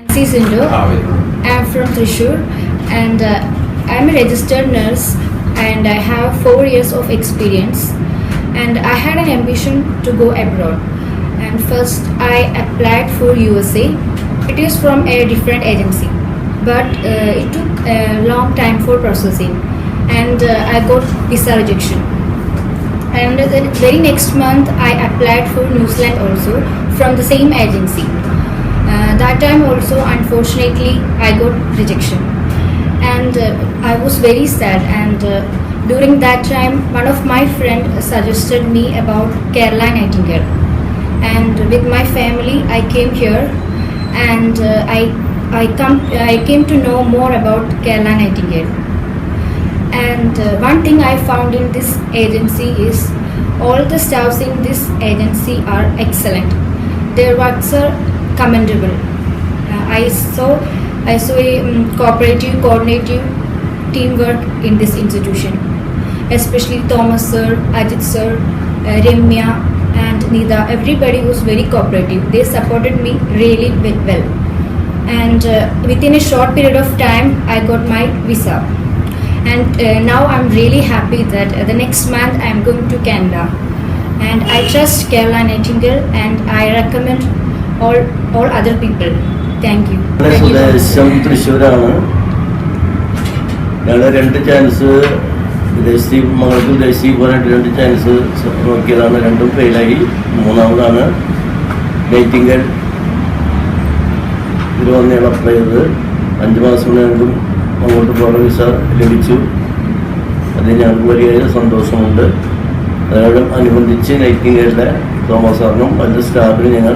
Sindo. I'm from Thrissur and I'm a registered nurse and I have 4 years of experience and I had an ambition to go abroad and first I applied for USA. It is from a different agency but it took a long time for processing and I got visa rejection. And the very next month I applied for New Zealand also from the same agency. That time also unfortunately I got rejection and I was very sad and during that time one of my friend suggested me about Kerala Nightingale and with my family I came here and I came to know more about Kerala Nightingale. And one thing I found in this agency is all the staffs in this agency are excellent. Their works are commendable. I saw a cooperative, coordinative teamwork in this institution. Especially Thomas sir, Ajit sir, Ramya and Nida. Everybody was very cooperative. They supported me really well. And within a short period of time, I got my visa. And now I'm really happy that the next month I'm going to Canada. And I trust Kerala Nightingale and I recommend all other people. Thank you. സ്വദേശം തൃശ്ശൂരാണ്. ഞങ്ങൾ 2 chance മകൾക്ക് ദേശീയ പോരായിട്ട് 2 chance നോക്കിയതാണ്. 2ഉം ഫെയിലായി. 3ാമതാണ് Nightingale. ഇത് വന്നെയാണ് apply ചെയ്തത്. 5 മാസം ഞങ്ങൾക്കും അങ്ങോട്ട് പോകാൻ വിസ ലഭിച്ചു. അതിന് ഞങ്ങൾക്ക് വലിയ സന്തോഷമുണ്ട്. അതോടൊപ്പം അനുബന്ധിച്ച് നൈറ്റിംഗേലിൻ്റെ തോമസ് സാറിനും അതിൻ്റെ സ്റ്റാഫിനും ഞങ്ങൾ